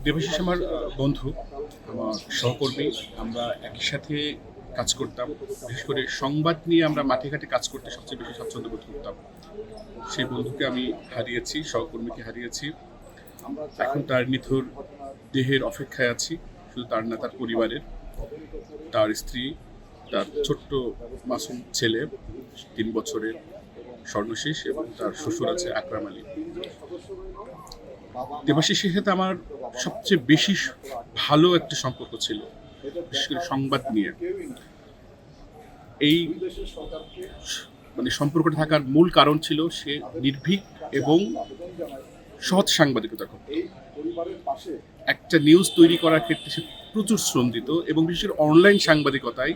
দেবাশিস আমার বন্ধু, আমার সহকর্মী। আমরা একই সাথে কাজ করতাম। বিশেষ করে সংবাদ নিয়ে আমরা মাঠে ঘাটে কাজ করতে সবচেয়ে বেশি স্বাচ্ছন্দ্য বোধ করতাম। সেই বন্ধুকে আমি হারিয়েছি, সহকর্মীকে হারিয়েছি। এখন তার নিথর দেহের অপেক্ষায় আছি, শুধু তার না, তার পরিবারের, তার স্ত্রী, তার ছোট্ট মাসুম ছেলে 3 বছরের স্বর্ণশেষ, এবং তার শ্বশুর আছে আকরাম আলী। দেবাশিসের সাথে আমার সবচেয়ে বেশি ভালো একটা সম্পর্ক ছিল, বিশেষ করে সংবাদ নিয়ে। এই সম্পর্কটা থাকার মূল কারণ ছিল সে নির্ভীক এবং সৎ সাংবাদিকতা করত। একটা নিউজ তৈরি করার ক্ষেত্রে সে প্রচুর শ্রম দিত, এবং বিশেষ করে অনলাইন সাংবাদিকতায়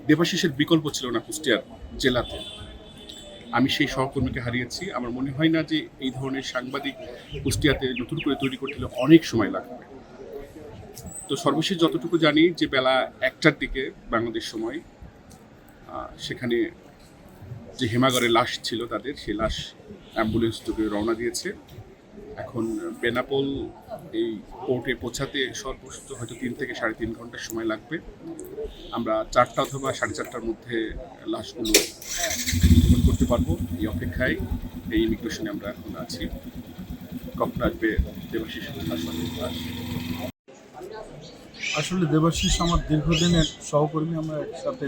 দেবাশিসের বিকল্প ছিল না কুষ্টিয়ার জেলাতে। আমি সেই সহকর্মীকে হারিয়েছি। আমার মনে হয় না যে এই ধরনের সাংবাদিক কুষ্টিয়াতে নতুন করে তৈরি করতে হলে অনেক সময় লাগবে। তো সর্বশেষ যতটুকু জানি যে বেলা 1টার দিকে বাংলাদেশ সময় সেখানে যে হেমাগরের লাশ ছিল তাদের, সেই লাশ অ্যাম্বুলেন্স থেকে রওনা দিয়েছে। এখন বেনাপোল এই পোর্টে পৌঁছাতে সর্বোচ্চ হয়তো 3 থেকে 3.5 ঘন্টার সময় লাগবে। আমরা 4টা অথবা 4:30টার মধ্যে লাশগুলো গ্রহণ করতে পারবো। এই অপেক্ষায় এই ইমিগ্রেশনে আমরা এখন আছি, কখন আসবে দেবাশিস লাশ। আসলে দেবাশিস আমার দীর্ঘদিনের সহকর্মী। আমরা একসাথে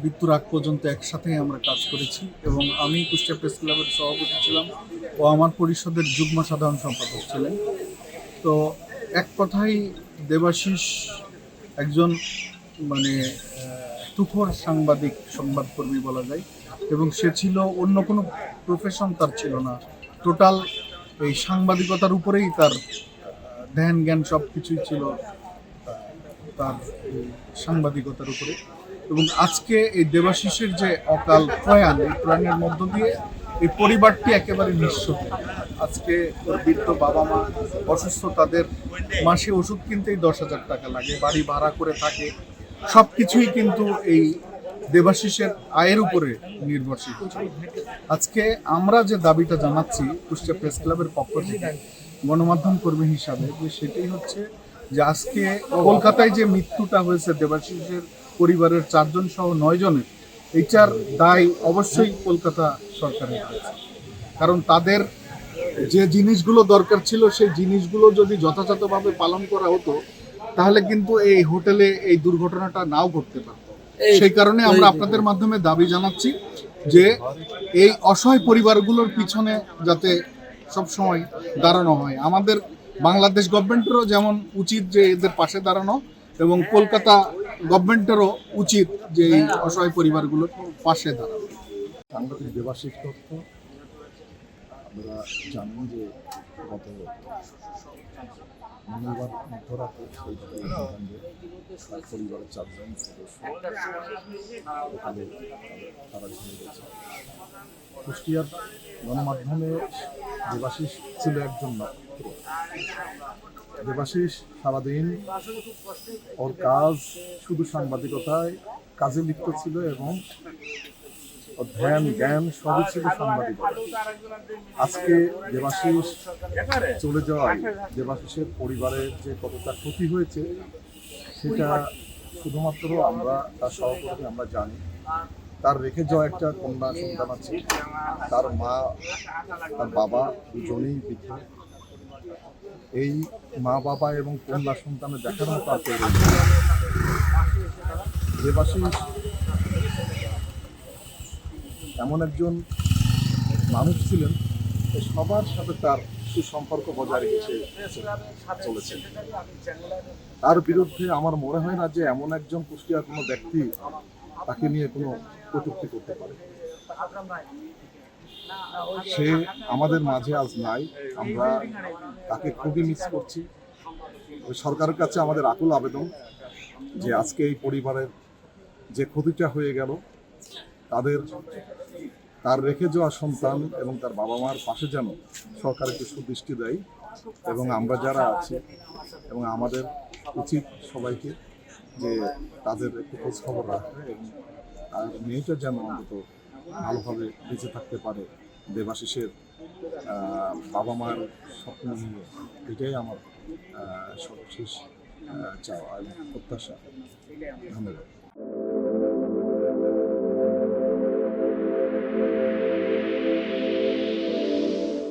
মৃত্যুর আগ পর্যন্ত একসাথেই আমরা কাজ করেছি, এবং আমি কুষ্টিয়া প্রেস ক্লাবের সভাপতি ছিলাম, ও আমার পরিষদের যুগ্ম সাধারণ সম্পাদক ছিলেন। তো এক কথাই দেবাশিস একজন মানে তুখোর সাংবাদিক, সংবাদকর্মী বলা যায়, এবং সে ছিল, অন্য কোনো প্রফেশন তার ছিল না। টোটাল এই সাংবাদিকতার উপরেই তার ধ্যান জ্ঞান সব কিছুই ছিল তার এই সাংবাদিকতার উপরে। এবং আজকে এই দেবাশিসের যে অকাল প্রয়াণ, এই প্রয়াণের মধ্য দিয়ে এই পরিবারটি একেবারে নিঃস্ব। আজকে ওর বৃদ্ধ বাবা মা অসুস্থ, তাদের মাসে ওষুধ কিনতেই 10,000 টাকা লাগে, বাড়ি ভাড়া করে থাকে, সব কিছুই কিন্তু এই দেবাশিসের আয়ের উপরে নির্ভরশীল। আজকে আমরা যে দাবিটা জানাচ্ছি কুষ্টিয়া প্রেস ক্লাবের পক্ষ থেকে গণমাধ্যম কর্মী হিসাবে, যে সেটাই হচ্ছে যে আজকে কলকাতায় যে মৃত্যুটা হয়েছে দেবাশিসের পরিবারের 4 জন সহ 9 জনের, এইটার দায় অবশ্যই কলকাতা সরকারের আছে। কারণ তাদের যে জিনিসগুলো দরকার ছিল, সেই জিনিসগুলো যদি যথাযথভাবে পালন করা হতো, তাহলে কিন্তু এই হোটেলে এই দুর্ঘটনাটা নাও ঘটতে পারত। সেই কারণে আমরা আপনাদের মাধ্যমে দাবি জানাচ্ছি যে এই অসহায় পরিবারগুলোর পিছনে যাতে সবসময় দাঁড়ানো হয়। আমাদের বাংলাদেশ গভর্নমেন্টেরও যেমন উচিত যে এদের পাশে দাঁড়ানো, এবং কলকাতা গভর্নমেন্টেরও উচিত যে এই অসহায় পরিবারগুলোর পাশে দাঁড়ানো। সাংবাদিক দেবাশিস দত্ত, আমরা জানেন যে গত মঙ্গলবার মধ্যরাতে তার পরিবারের 4 জন সদস্য ওখানে তারা ঝরে গেছে। কুষ্টিয়ার গণমাধ্যমে দেবাশিস ছিল একজন নক্ষত্র। দেবাশিস সারাদিন ওর কাজ শুধু সাংবাদিকতায় কাজে লিপ্ত ছিল, এবং ধ্যান জ্ঞান সবই ছিল সাংবাদিকতা। আজকে দেবাশিস চলে যাওয়ায় দেবাশিসের পরিবারের যে কতটা ক্ষতি হয়েছে সেটা শুধুমাত্র আমরা, তার সহকর্মী, আমরা জানি। তার রেখে যাওয়া একটা কন্যা সন্তান আছে, তার মা, তার বাবা দুজনেই বৃদ্ধ। এই মা বাবা এবং কন্যা সন্তানের দেখার মতো আর কেউ নেই। দেবাশিস এমন একজন মানুষ ছিলেন যে সবার সাথে তার সুসম্পর্ক বজায় রেখে চলেছে। তার বিরুদ্ধে আমার মনে হয় না যে এমন একজন কুষ্টিয়ার কোনো ব্যক্তি তাকে নিয়ে কোনো কটূক্তি করতে পারে। সে আমাদের মাঝে আজ নাই, আমরা তাকে খুবই মিস করছি। সরকারের কাছে আমাদের আকুল আবেদন যে আজকে এই পরিবারের যে ক্ষতিটা হয়ে গেল, তার রেখে যাওয়া সন্তান এবং তার বাবা মার পাশে যেন সরকার একটু সুদৃষ্টি দেয়, এবং আমরা যারা আছি এবং আমাদের উচিত সবাইকে যে তাদের একটু খোঁজ খবর রাখবে, এবং তার মেয়েটা যেন অন্তত ভালোভাবে বেঁচে থাকতে পারে দেবাশিসের বাবা মার স্বপ্ন নিয়ে, এটাই আমার সর্বশেষ চাওয়া এবং প্রত্যাশা। ধন্যবাদ।